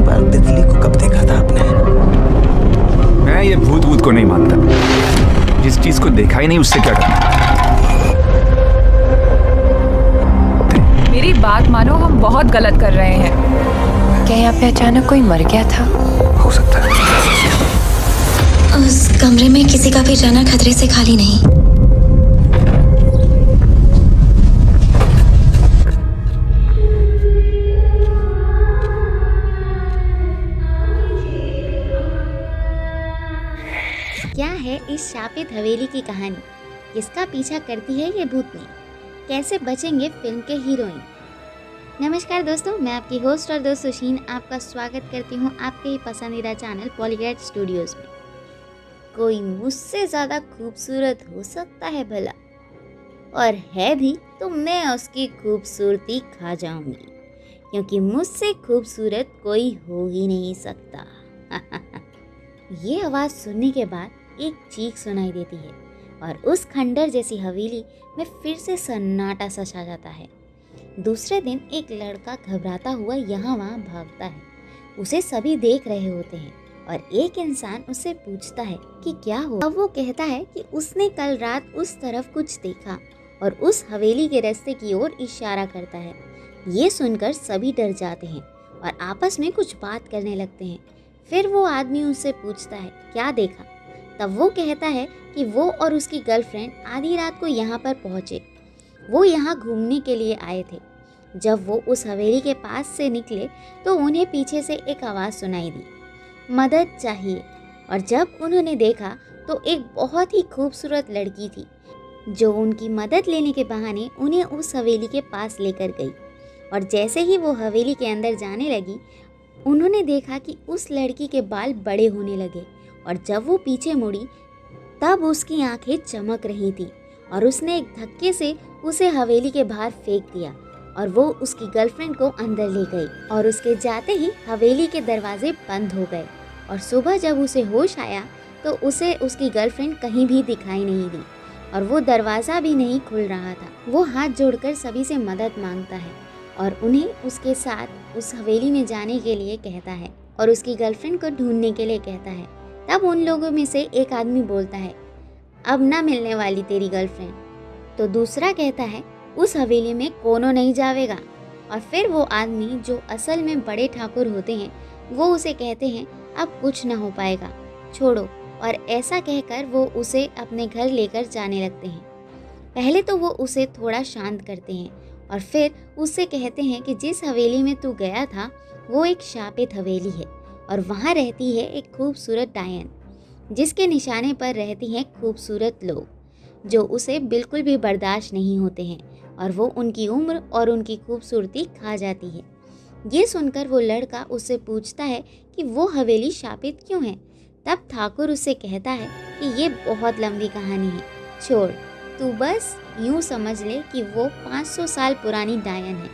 आखिरी बार तितली को कब देखा था आपने? मैं ये भूत भूत को नहीं मानता। जिस चीज को देखा ही नहीं उससे क्या करना। मेरी बात मानो, हम बहुत गलत कर रहे हैं। क्या यहाँ पे अचानक कोई मर गया था? हो सकता है। उस कमरे में किसी का भी जाना खतरे से खाली नहीं। क्या है इस शापित हवेली की कहानी? किसका पीछा करती है ये भूतनी? कैसे बचेंगे फिल्म के हीरोइन? नमस्कार दोस्तों, मैं आपकी होस्ट और दोस्त सुशीन आपका स्वागत करती हूँ आपके ही पसंदीदा चैनल पॉलीग्रेड स्टूडियोज़ में। कोई मुझसे ज़्यादा खूबसूरत हो सकता है भला? और है भी तो मैं उसकी खूबसूरती खा जाऊंगी, क्योंकि मुझसे खूबसूरत कोई हो ही नहीं सकता। ये आवाज़ सुनने के बाद एक चीख सुनाई देती है और उस खंडर जैसी हवेली में फिर से सन्नाटा सा छा जाता है। दूसरे दिन एक लड़का घबराता हुआ यहाँ वहाँ भागता है। उसे सभी देख रहे होते हैं और एक इंसान उससे पूछता है कि क्या हुआ। अब वो कहता है कि उसने कल रात उस तरफ कुछ देखा और उस हवेली के रास्ते की ओर इशारा करता है। ये सुनकर सभी डर जाते हैं और आपस में कुछ बात करने लगते हैं। फिर वो आदमी उससे पूछता है क्या देखा। तब वो कहता है कि वो और उसकी गर्लफ्रेंड आधी रात को यहाँ पर पहुँचे। वो यहाँ घूमने के लिए आए थे। जब वो उस हवेली के पास से निकले तो उन्हें पीछे से एक आवाज़ सुनाई दी, मदद चाहिए। और जब उन्होंने देखा तो एक बहुत ही खूबसूरत लड़की थी जो उनकी मदद लेने के बहाने उन्हें उस हवेली के पास लेकर गई। और जैसे ही वो हवेली के अंदर जाने लगी, उन्होंने देखा कि उस लड़की के बाल बड़े होने लगे और जब वो पीछे मुड़ी तब उसकी आंखें चमक रही थी और उसने एक धक्के से उसे हवेली के बाहर फेंक दिया और वो उसकी गर्लफ्रेंड को अंदर ले गई। और उसके जाते ही हवेली के दरवाजे बंद हो गए और सुबह जब उसे होश आया तो उसे उसकी गर्लफ्रेंड कहीं भी दिखाई नहीं दी और वो दरवाज़ा भी नहीं खुल रहा था। वो हाथ जोड़कर सभी से मदद मांगता है और उन्हें उसके साथ उस हवेली में जाने के लिए कहता है और उसकी गर्लफ्रेंड को ढूंढने के लिए कहता है। तब उन लोगों में से एक आदमी बोलता है, अब ना मिलने वाली तेरी गर्लफ्रेंड। तो दूसरा कहता है, उस हवेली में कोनो नहीं जावेगा। और फिर वो आदमी जो असल में बड़े ठाकुर होते हैं वो उसे कहते हैं, अब कुछ ना हो पाएगा, छोड़ो। और ऐसा कहकर वो उसे अपने घर लेकर जाने लगते हैं। पहले तो वो उसे थोड़ा शांत करते हैं और फिर उससे कहते हैं कि जिस हवेली में तू गया था वो एक शापित हवेली है और वहाँ रहती है एक खूबसूरत डायन, जिसके निशाने पर रहती हैं खूबसूरत लोग जो उसे बिल्कुल भी बर्दाश्त नहीं होते हैं और वो उनकी उम्र और उनकी खूबसूरती खा जाती है। ये सुनकर वो लड़का उससे पूछता है कि वो हवेली शापित क्यों है। तब ठाकुर उससे कहता है कि ये बहुत लंबी कहानी है, छोड़, तू बस यूँ समझ ले कि वो 500 साल पुरानी डायन है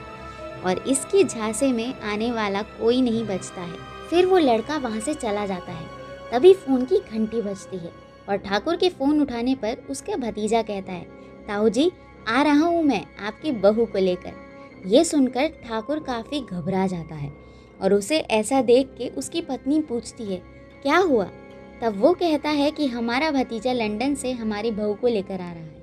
और इसके झांसे में आने वाला कोई नहीं बचता है। फिर वो लड़का वहाँ से चला जाता है। तभी फ़ोन की घंटी बजती है और ठाकुर के फ़ोन उठाने पर उसका भतीजा कहता है, ताऊ जी आ रहा हूँ मैं आपकी बहू को लेकर। ये सुनकर ठाकुर काफ़ी घबरा जाता है और उसे ऐसा देख के उसकी पत्नी पूछती है, क्या हुआ। तब वो कहता है कि हमारा भतीजा लंदन से हमारी बहू को लेकर आ रहा है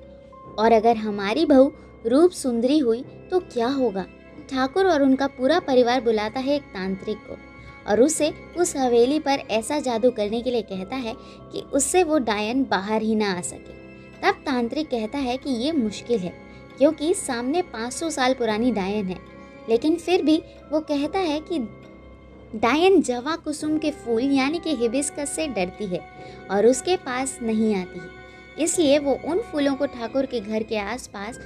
और अगर हमारी बहू रूप सुंदरी हुई तो क्या होगा। ठाकुर और उनका पूरा परिवार बुलाता है एक तांत्रिक को और उसे उस हवेली पर ऐसा जादू करने के लिए कहता है कि उससे वो डायन बाहर ही ना आ सके। तब तांत्रिक कहता है कि ये मुश्किल है क्योंकि सामने 500 साल पुरानी डायन है, लेकिन फिर भी वो कहता है कि डायन जवा कुसुम के फूल यानी कि हिबिस्कस से डरती है और उसके पास नहीं आती है। इसलिए वो उन फूलों को ठाकुर के घर के आसपास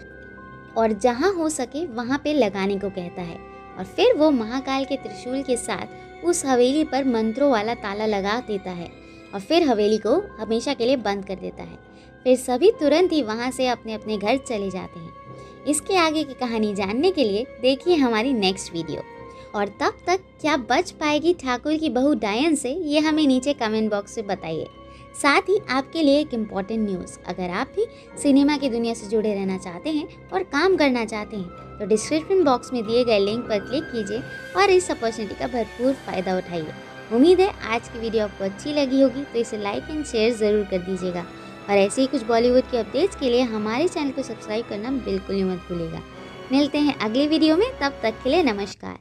और जहाँ हो सके वहाँ पे लगाने को कहता है और फिर वो महाकाल के त्रिशूल के साथ उस हवेली पर मंत्रों वाला ताला लगा देता है और फिर हवेली को हमेशा के लिए बंद कर देता है। फिर सभी तुरंत ही वहाँ से अपने अपने घर चले जाते हैं। इसके आगे की कहानी जानने के लिए देखिए हमारी नेक्स्ट वीडियो। और तब तक क्या बच पाएगी ठाकुर की बहू डायन से, ये हमें नीचे कमेंट बॉक्स में बताइए। साथ ही आपके लिए एक इम्पॉर्टेंट न्यूज़, अगर आप भी सिनेमा की दुनिया से जुड़े रहना चाहते हैं और काम करना चाहते हैं तो डिस्क्रिप्शन बॉक्स में दिए गए लिंक पर क्लिक कीजिए और इस अपॉर्चुनिटी का भरपूर फ़ायदा उठाइए। उम्मीद है आज की वीडियो आपको अच्छी लगी होगी, तो इसे लाइक एंड शेयर ज़रूर कर दीजिएगा और ऐसे ही कुछ बॉलीवुड के अपडेट्स के लिए हमारे चैनल को सब्सक्राइब करना बिल्कुल ही मत भूलिएगा। मिलते हैं अगली वीडियो में, तब तक के लिए नमस्कार।